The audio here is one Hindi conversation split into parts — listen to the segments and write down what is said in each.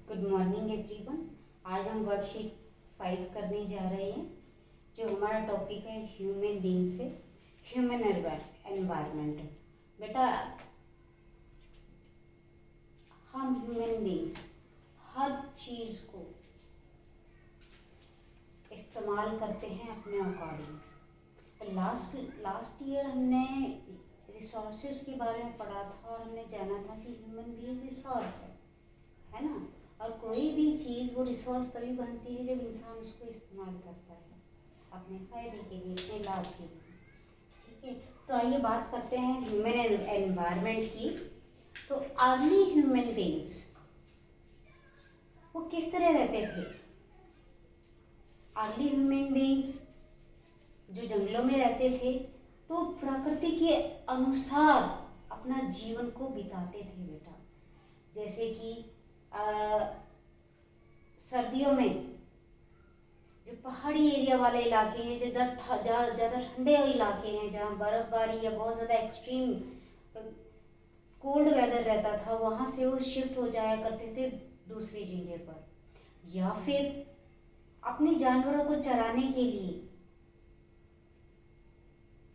Good morning everyone. आज हम वर्कशीट 5 करने जा रहे हैं। जो हमारा टॉपिक है ह्यूमन बीइंग से ह्यूमन एनवायरनमेंट। बेटा, हम ह्यूमन बीइंग्स हर चीज़ को इस्तेमाल करते हैं अपने अकॉर्डिंग। लास्ट ईयर हमने रिसोर्सेज के बारे में पढ़ा था और हमने जाना था कि ह्यूमन बीइंग रिसोर्स है ना। और कोई भी चीज़ वो रिसोर्स तभी बनती है जब इंसान उसको इस्तेमाल करता है अपने फायदे के लिए, अपने लाभ के लिए। ठीक है, तो आइए बात करते हैं ह्यूमन एनवायरनमेंट की। तो अर्ली ह्यूमन बीइंग्स वो किस तरह रहते थे? अर्ली ह्यूमन बीइंग्स जो जंगलों में रहते थे तो प्रकृति के अनुसार अपना जीवन को बिताते थे बेटा। जैसे कि सर्दियों में जो पहाड़ी एरिया वाले इलाके हैं, ज़्यादा ठंडे इलाके हैं जहाँ बर्फ़बारी या बहुत ज़्यादा एक्सट्रीम कोल्ड वेदर रहता था, वहाँ से वो शिफ्ट हो जाया करते थे दूसरी जगह पर, या फिर अपने जानवरों को चराने के लिए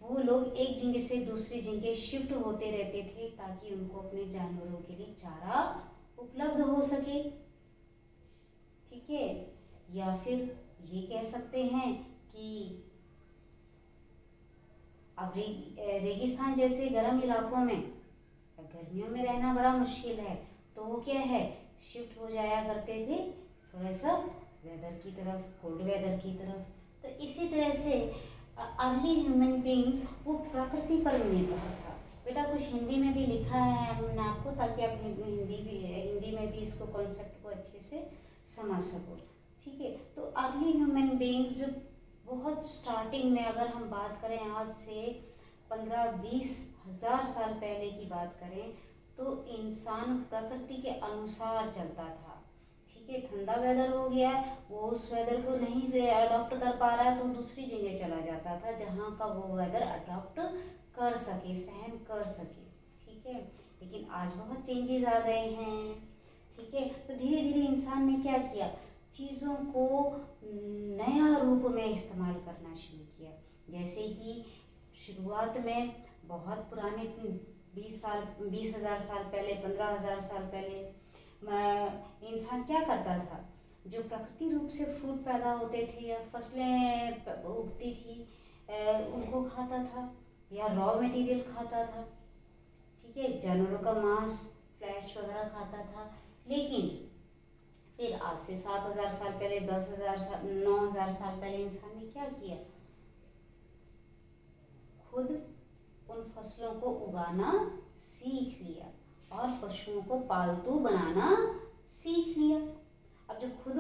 वो लोग एक जगह से दूसरी जगह शिफ्ट होते रहते थे ताकि उनको अपने जानवरों के लिए चारा उपलब्ध हो सके। ठीक है, या फिर ये कह सकते हैं कि अब रेगिस्तान जैसे गर्म इलाकों में गर्मियों में रहना बड़ा मुश्किल है, तो वो क्या है, शिफ्ट हो जाया करते थे थोड़ा सा वेदर की तरफ, कोल्ड वेदर की तरफ। तो इसी तरह से अर्ली ह्यूमन बीइंग्स वो प्रकृति पर निर्भर था। बेटा, कुछ हिंदी में भी लिखा है हमने आपको, ताकि आप हिंदी में भी इसको कॉन्सेप्ट को अच्छे से समझ सको। ठीक है, तो अर्ली ह्यूमन बीइंग्स बहुत स्टार्टिंग में, अगर हम बात करें आज से 15-20 हज़ार साल पहले की बात करें, तो इंसान प्रकृति के अनुसार चलता था। ठीक है, ठंडा वेदर हो गया, वो उस वेदर को नहीं से अडॉप्ट कर पा रहा है तो दूसरी जगह चला जाता था जहाँ का वो वेदर अडॉप्ट कर सके, सहन कर सके। ठीक है, लेकिन आज बहुत चेंजेस आ गए हैं। ठीक है, तो धीरे धीरे इंसान ने क्या किया, चीज़ों को नया रूप में इस्तेमाल करना शुरू किया। जैसे कि शुरुआत में बहुत पुराने 20 हज़ार साल पहले, 15 हज़ार साल पहले इंसान क्या करता था, जो प्रकृति रूप से फ्रूट पैदा होते थे या फसलें उगती थी उनको खाता था या रॉ मटेरियल खाता था। ठीक है, जानवरों का मांस, फ्लैश वगैरह खाता था। लेकिन फिर आज से 7,000 साल पहले, 10,000 साल, 9,000 साल पहले इंसान ने क्या किया, खुद उन फसलों को उगाना सीख लिया और पशुओं को पालतू बनाना सीख लिया। अब जब खुद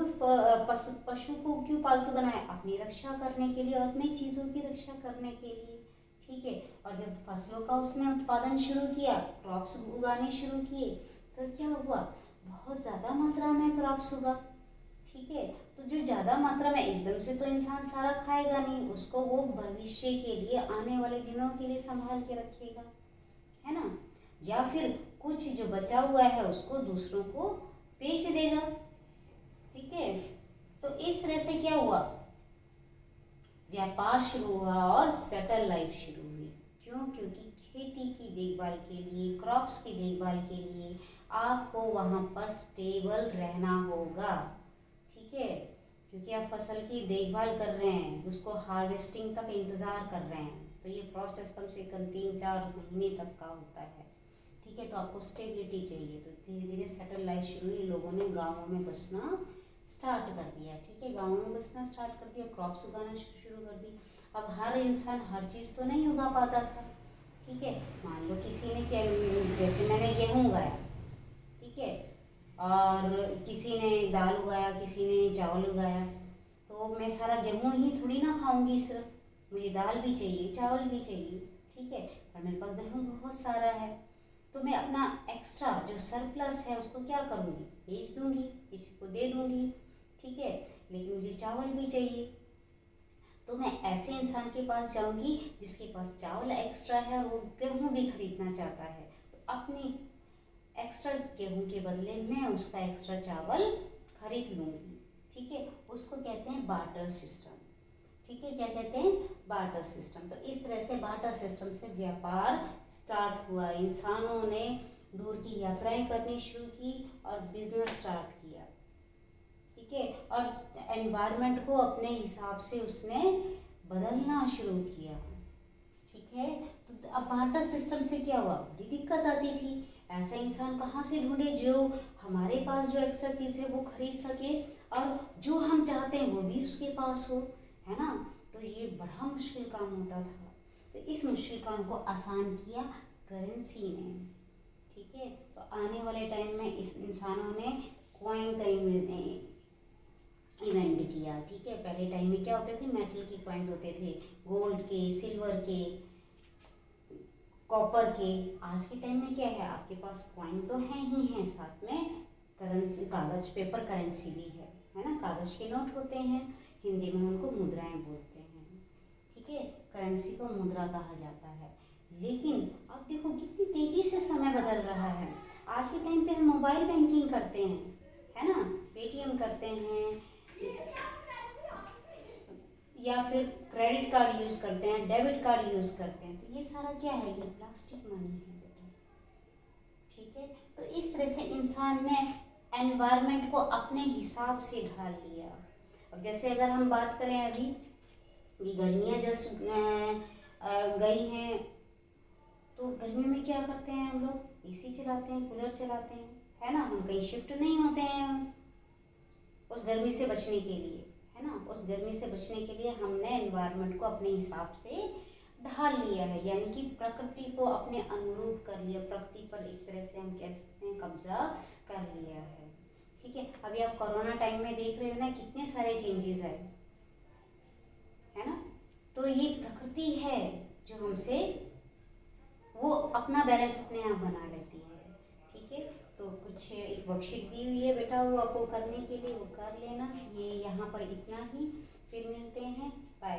पशु को क्यों पालतू बनाया, अपनी रक्षा करने के लिए और अपनी चीज़ों की रक्षा करने के लिए। ठीक है, और जब फसलों का उसने उत्पादन शुरू किया, क्रॉप्स उगाने शुरू किए, तो क्या हुआ, बहुत ज़्यादा मात्रा में क्रॉप्स उगा। ठीक है, तो जो ज़्यादा मात्रा में एकदम से तो इंसान सारा खाएगा नहीं, उसको वो भविष्य के लिए, आने वाले दिनों के लिए संभाल के रखेगा, है ना, या फिर कुछ जो बचा हुआ है उसको दूसरों को बेच देगा। ठीक है, तो इस तरह से क्या हुआ, व्यापार शुरू हुआ और सेटल लाइफ शुरू हुई। क्यों? क्योंकि खेती की देखभाल के लिए, क्रॉप्स की देखभाल के लिए आपको वहाँ पर स्टेबल रहना होगा। ठीक है, क्योंकि आप फसल की देखभाल कर रहे हैं, उसको हार्वेस्टिंग तक इंतज़ार कर रहे हैं, तो ये प्रोसेस कम से कम 3-4 महीने तक का होता है। ठीक है, तो आपको स्टेबिलिटी चाहिए। तो धीरे धीरे सेटल लाइफ शुरू हुई, लोगों ने गाँवों में बसना स्टार्ट कर दिया। ठीक है, गाँवों में बसना स्टार्ट कर दिया, क्रॉप्स उगाना शुरू कर दी। अब हर इंसान हर चीज़ तो नहीं उगा पाता था। ठीक है, मान लो किसी ने क्या, जैसे मैंने गेहूँ उगाया, ठीक है, और किसी ने दाल उगाया, किसी ने चावल उगाया, तो मैं सारा गेहूँ ही थोड़ी ना खाऊंगी, सिर्फ मुझे दाल भी चाहिए, चावल भी चाहिए। ठीक है, पर मेरे पास गेहूँ बहुत सारा है, तो मैं अपना एक्स्ट्रा जो सरप्लस है उसको क्या करूँगी, बेच दूँगी, किसी को दे दूँगी। ठीक है, लेकिन मुझे चावल भी चाहिए, तो मैं ऐसे इंसान के पास जाऊँगी जिसके पास चावल एक्स्ट्रा है और वो गेहूँ भी खरीदना चाहता है। तो अपनी एक्स्ट्रा गेहूँ के बदले मैं उसका एक्स्ट्रा चावल खरीद लूँगी। ठीक है, उसको कहते हैं बार्टर सिस्टम। ठीक है, क्या कहते हैं? Barter system. तो इस तरह से बार्टर सिस्टम से व्यापार स्टार्ट हुआ। इंसानों ने दूर की यात्राएं करनी शुरू की और बिजनेस स्टार्ट किया। ठीक है, और एनवायरनमेंट को अपने हिसाब से उसने बदलना शुरू किया। ठीक है, तो अब बार्टर सिस्टम से क्या हुआ? बड़ी दिक्कत आती थी। ऐसा इंसान कहाँ से ढूंढे जो हमारे पास जो एक्स्ट्रा चीज़ है वो खरीद सके और जो हम चाहते हैं वो भी उसके पास हो, है ना? तो ये बड़ा मुश्किल काम होता था। तो इस मुश्किल काम को आसान किया करेंसी ने। ठीक है, तो आने वाले टाइम में इस इंसानों ने कॉइन का इवेंट किया। ठीक है, पहले टाइम में क्या होते थे? मेटल के कॉइन्स होते थे, गोल्ड के, सिल्वर के, कॉपर के। आज के टाइम में क्या है? आपके पास कॉइन तो है ही है, साथ में करेंसी, कागज पेपर करेंसी भी है ना? कागज के नोट होते हैं, हिंदी में उनको मुद्राएं बोलते हैं। ठीक है, करेंसी को मुद्रा कहा जाता है। लेकिन अब देखो कितनी तेजी से समय बदल रहा है। आज के टाइम पे हम मोबाइल बैंकिंग करते हैं, है ना? पेटीएम करते हैं या फिर क्रेडिट कार्ड यूज़ करते हैं, डेबिट कार्ड यूज़ करते हैं। तो ये सारा क्या है? ये प्लास्टिक मनी है बेटा। ठीक है, तो इस तरह से इंसान ने एनवायरनमेंट को अपने हिसाब से ढाल लिया। अब जैसे अगर हम बात करें अभी गर्मियाँ जस्ट गई हैं, तो गर्मी में क्या करते हैं हम लोग? एसी चलाते हैं, कूलर चलाते हैं, है ना? हम कहीं शिफ्ट नहीं होते हैं उस गर्मी से बचने के लिए, है ना? उस गर्मी से बचने के लिए हमने एनवायरनमेंट को अपने हिसाब से ढाल लिया है, यानी कि प्रकृति को अपने अनुरूप कर लिया। प्रकृति पर एक तरह से हम कह सकते हैं कब्जा कर लिया है। ठीक है, अभी आप कोरोना टाइम में देख रहे हो ना कितने सारे चेंजेस आए, है ना? तो ये प्रकृति है जो हमसे वो अपना बैलेंस अपने आप बना लेती है। ठीक है, तो कुछ एक वर्कशीट दी हुई है बेटा, वो आपको करने के लिए वो कर लेना। ये यहाँ पर इतना ही, फिर मिलते हैं, बाय।